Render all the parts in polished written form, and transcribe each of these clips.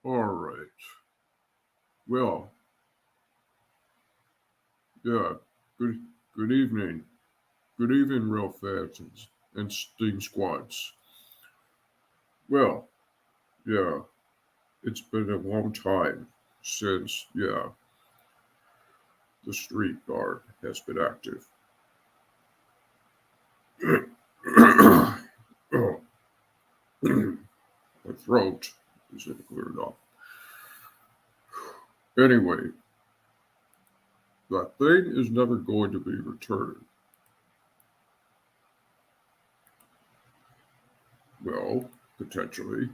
All right. Well, yeah. Good. Good evening. Good evening, real fans and Steam squads. Well, yeah. It's been a long time since the street guard has been active. Oh, my throat isn't cleared up. Anyway, that thing is never going to be returned. Well, potentially.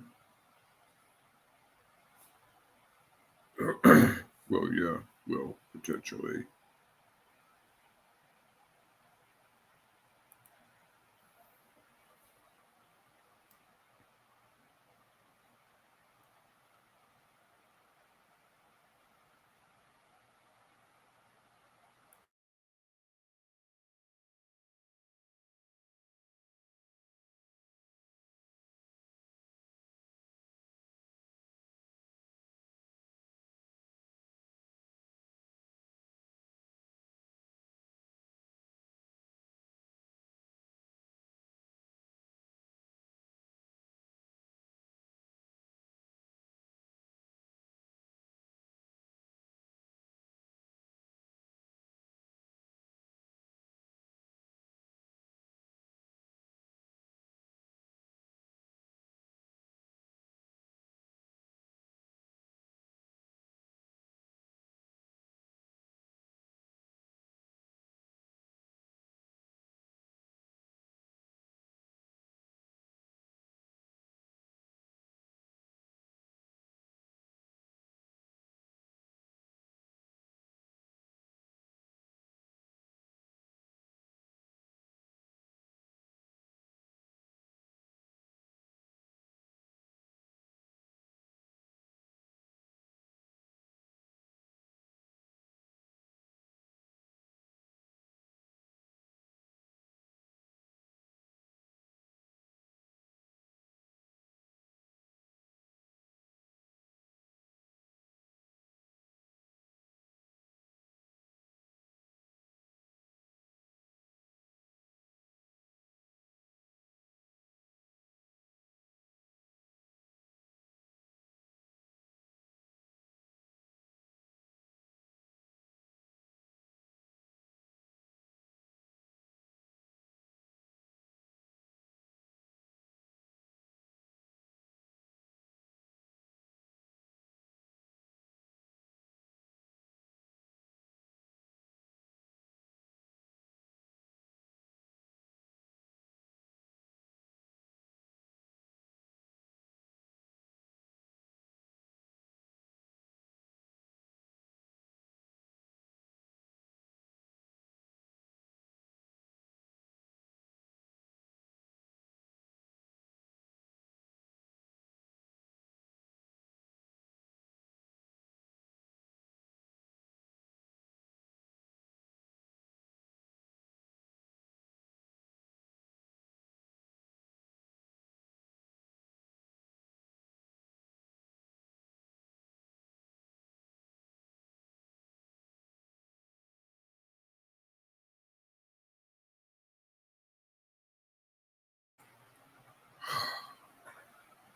Well, yeah. Well, potentially.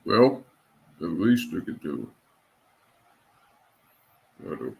Well, the least we could do. I don't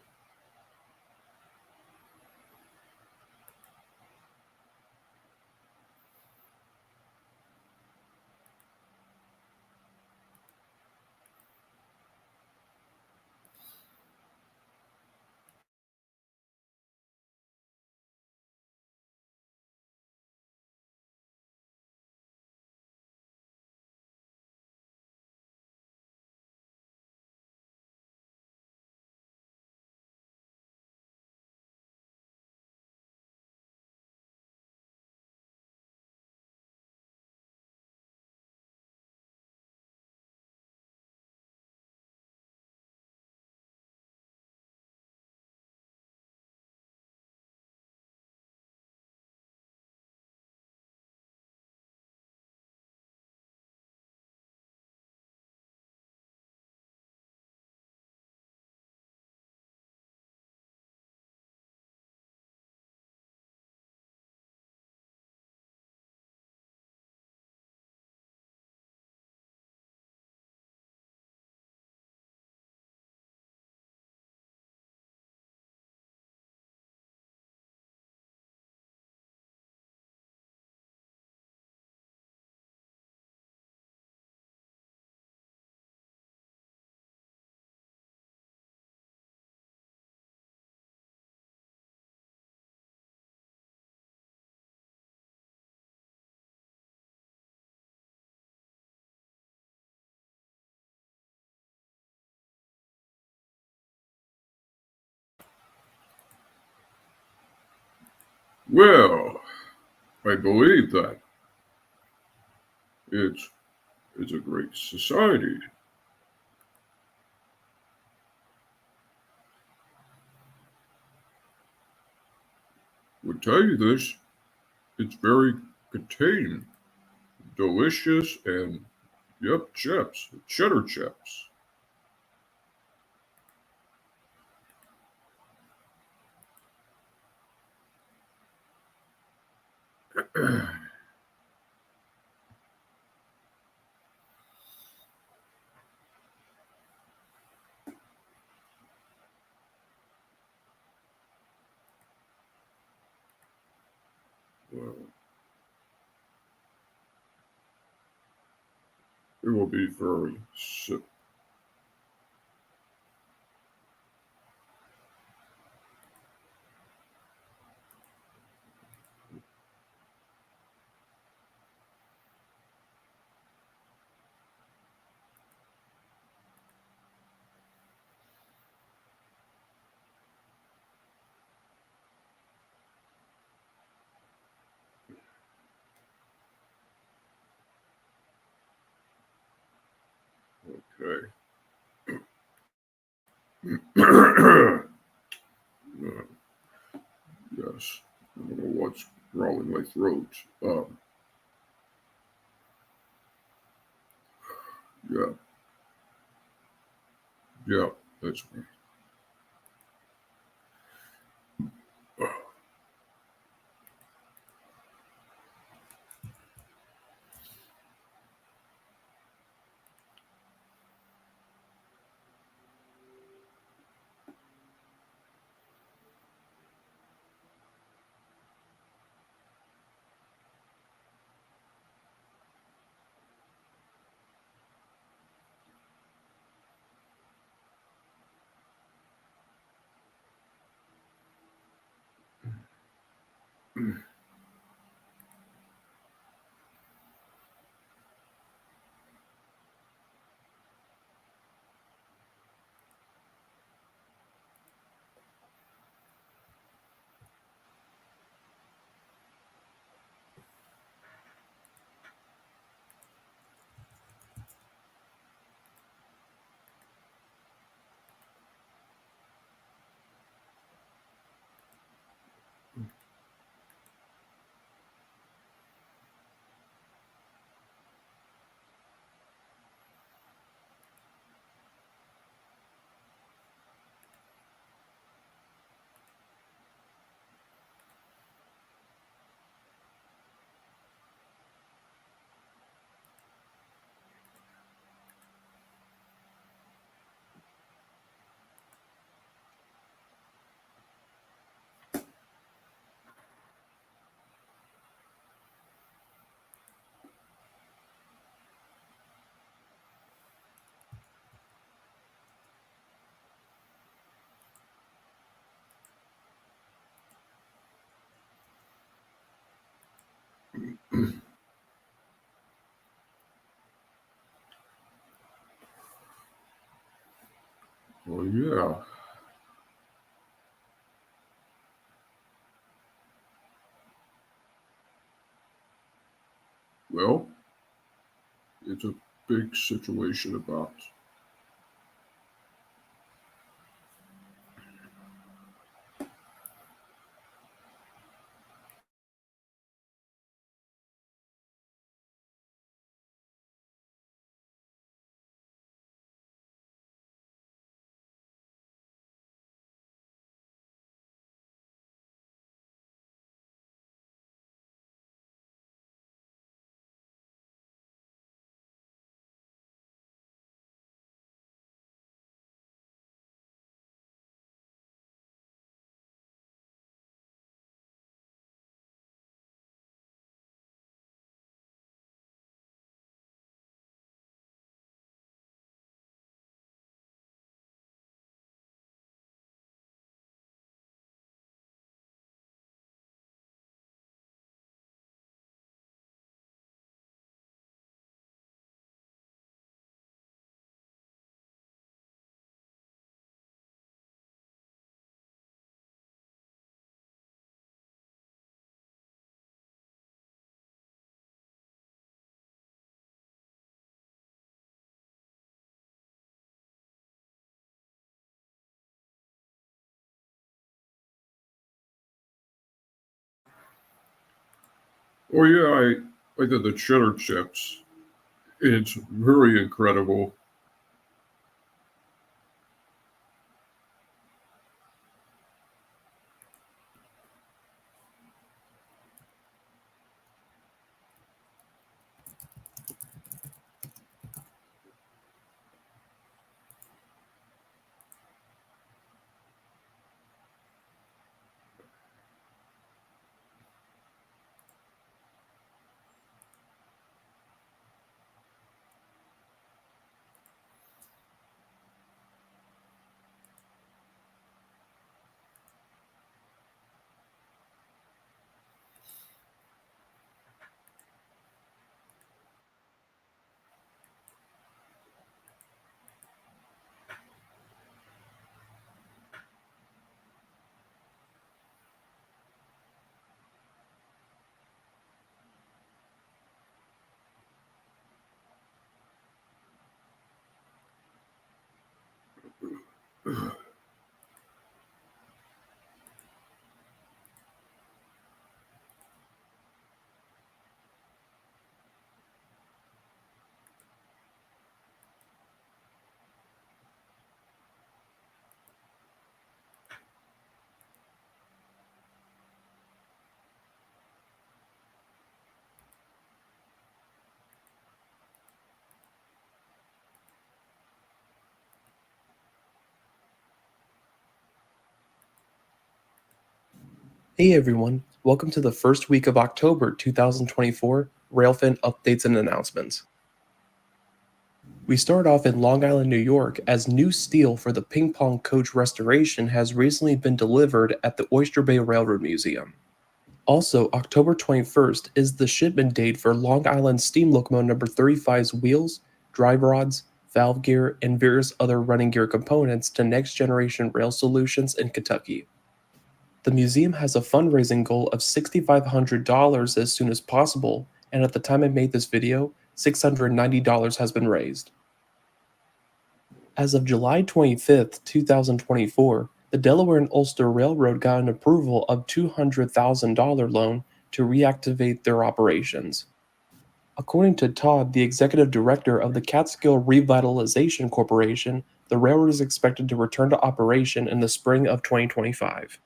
Well, I believe that it's it's a great society. Would tell you this. It's very contained, delicious, and yep, chips, cheddar chips. Well, it will be very simple. Okay. Uh, yes. I don't know what's wrong with my throat. Um, yeah, yeah, that's right. Well, yeah. Well, it's a big situation about Oh yeah, I did the cheddar chips. It's very incredible. Hey everyone, welcome to the first week of October 2024 Railfin updates and announcements. We start off in Long Island, New York, as new steel for the ping pong coach restoration has recently been delivered at the Oyster Bay Railroad Museum. Also, October 21st is the shipment date for Long Island Steam Locomotive number 35's wheels, drive rods, valve gear, and various other running gear components to Next Generation Rail Solutions in Kentucky. The museum has a fundraising goal of $6,500 as soon as possible, and at the time I made this video, $690 has been raised. As of July 25th, 2024, the Delaware and Ulster Railroad got an approval of $200,000 loan to reactivate their operations. According to Todd, the executive director of the Catskill Revitalization Corporation, the railroad is expected to return to operation in the spring of 2025.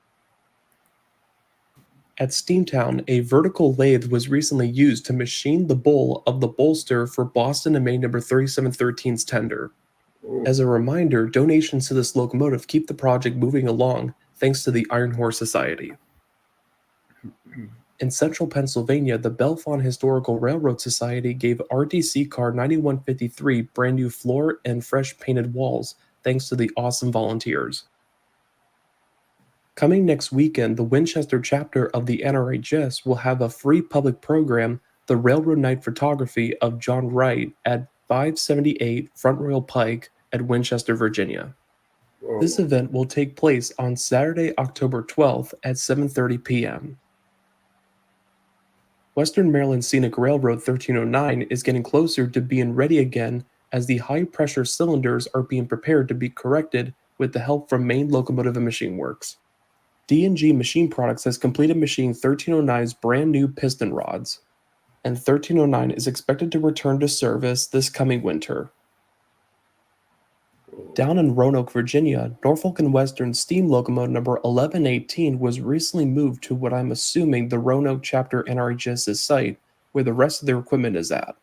At Steamtown, a vertical lathe was recently used to machine the bowl of the bolster for Boston and Maine number 3713's tender. Oh, As a reminder, donations to this locomotive keep the project moving along thanks to the Iron Horse Society. In central Pennsylvania, the Bellefonte Historical Railroad Society gave RTC car 9153 brand new floor and fresh painted walls thanks to the awesome volunteers. Coming next weekend, the Winchester chapter of the NRHS will have a free public program, the Railroad Night Photography of John Wright, at 578 Front Royal Pike at Winchester, Virginia. oh. This event will take place on Saturday, October 12th at 7:30 p.m. Western Maryland Scenic Railroad 1309 is getting closer to being ready again as the high-pressure cylinders are being prepared to be corrected with the help from Maine Locomotive and Machine Works. D&G Machine Products has completed machining 1309's brand new piston rods, and 1309 is expected to return to service this coming winter. Down in Roanoke, Virginia, Norfolk and Western steam locomotive number 1118 was recently moved to what I'm assuming the Roanoke chapter NRHS's site, where the rest of their equipment is at.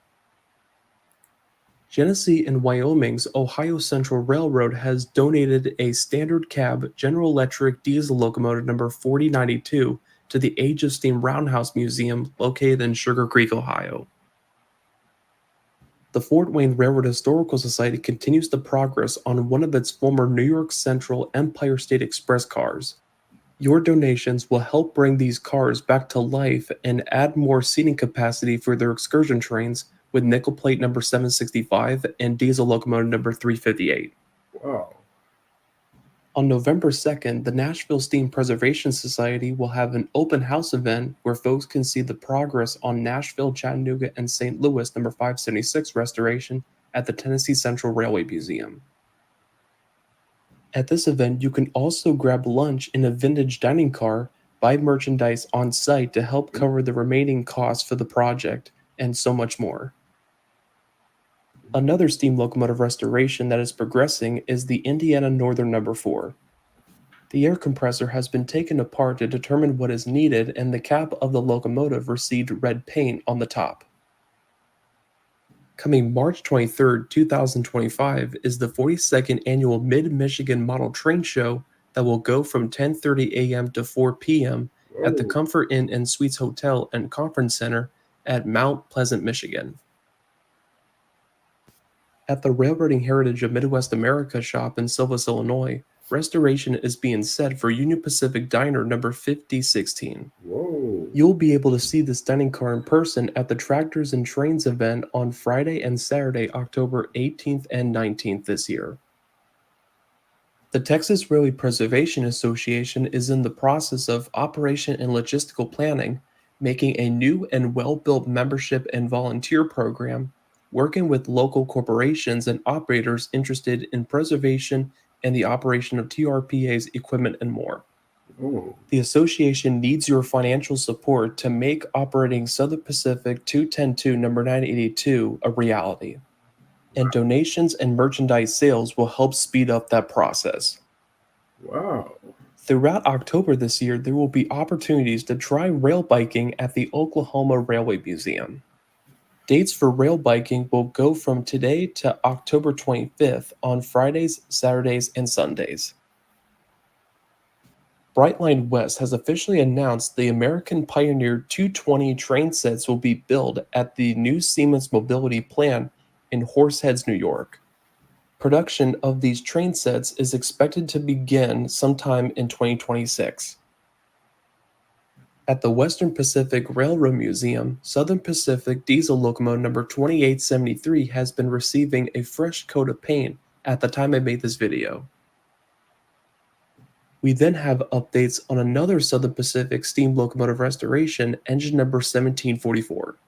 Genesee and Wyoming's Ohio Central Railroad has donated a standard cab General Electric diesel locomotive number 4092 to the Age of Steam Roundhouse Museum located in Sugar Creek, Ohio. The Fort Wayne Railroad Historical Society continues the progress on one of its former New York Central Empire State Express cars. Your donations will help bring these cars back to life and add more seating capacity for their excursion trains with nickel plate number 765 and diesel locomotive number 358. Wow. On November 2nd, the Nashville Steam Preservation Society will have an open house event where folks can see the progress on Nashville, Chattanooga, and St. Louis number 576 restoration at the Tennessee Central Railway Museum. At this event, you can also grab lunch in a vintage dining car buy merchandise on site to help cover the remaining costs for the project, and so much more. Another steam locomotive restoration that is progressing is the Indiana Northern Number 4. The air compressor has been taken apart to determine what is needed, and the cap of the locomotive received red paint on the top. Coming March 23, 2025 is the 42nd annual Mid-Michigan Model Train Show that will go from 10:30 a.m. to 4 p.m. at the Oh, Comfort Inn and Suites Hotel and Conference Center at Mount Pleasant, Michigan. At the Railroading Heritage of Midwest America shop in Silvis, Illinois, restoration is being set for Union Pacific Diner number 5016. whoa. You'll be able to see this dining car in person at the Tractors and Trains event on Friday and Saturday, October 18th and 19th this year. The Texas Railway Preservation Association is in the process of operation and logistical planning, making a new and well-built membership and volunteer program, working with local corporations and operators interested in preservation and the operation of TRPA's equipment and more. Oh, The association needs your financial support to make operating Southern Pacific 210-2 number 982 a reality. And donations and merchandise sales will help speed up that process. wow. Throughout October this year, there will be opportunities to try rail biking at the Oklahoma Railway Museum. Dates for rail biking will go from today to October 25th on Fridays, Saturdays, and Sundays. Brightline West has officially announced the American Pioneer 220 train sets will be built at the new Siemens Mobility plant in Horseheads, New York. Production of these train sets is expected to begin sometime in 2026. At the Western Pacific Railroad Museum, Southern Pacific diesel locomotive number 2873 has been receiving a fresh coat of paint at the time I made this video. We then have updates on another Southern Pacific steam locomotive restoration, engine number 1744.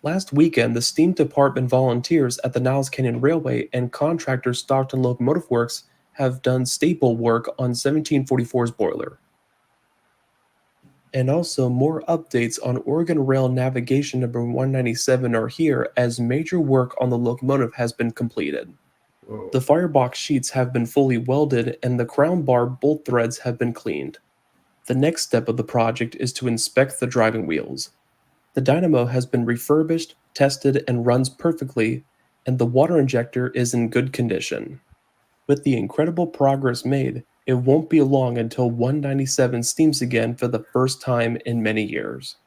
Last weekend, the steam department volunteers at the Niles Canyon Railway and contractor Stockton Locomotive Works have done staple work on 1744's boiler. And also, more updates on Oregon Rail Navigation number 197 are here as major work on the locomotive has been completed. Whoa. The firebox sheets have been fully welded and the crown bar bolt threads have been cleaned. The next step of the project is to inspect the driving wheels. The dynamo has been refurbished, tested, and runs perfectly, and the water injector is in good condition. With the incredible progress made, it won't be long until 197 steams again for the first time in many years.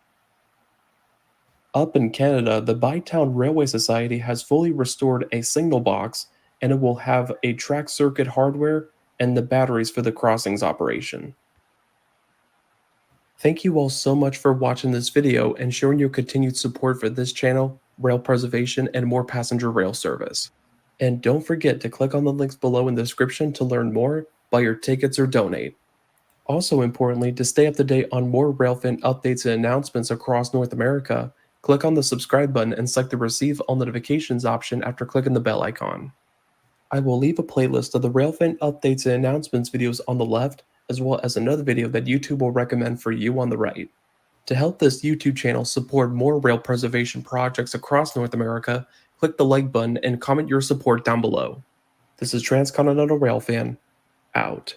Up in Canada, the Bytown Railway Society has fully restored a signal box, and it will have a track circuit hardware and the batteries for the crossings operation. Thank you all so much for watching this video and showing your continued support for this channel, rail preservation, and more passenger rail service. And don't forget to click on the links below in the description to learn more, buy your tickets, or donate. Also importantly, to stay up to date on more Railfin updates and announcements across North America, click on the subscribe button and select the receive all notifications option after clicking the bell icon. I will leave a playlist of the Railfin updates and announcements videos on the left, as well as another video that YouTube will recommend for you on the right. To help this YouTube channel support more rail preservation projects across North America, click the like button and comment your support down below. This is Transcontinental Railfan, out.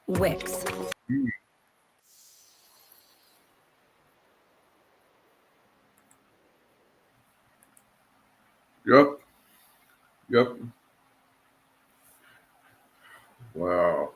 Wix. Yep. Yep. Wow.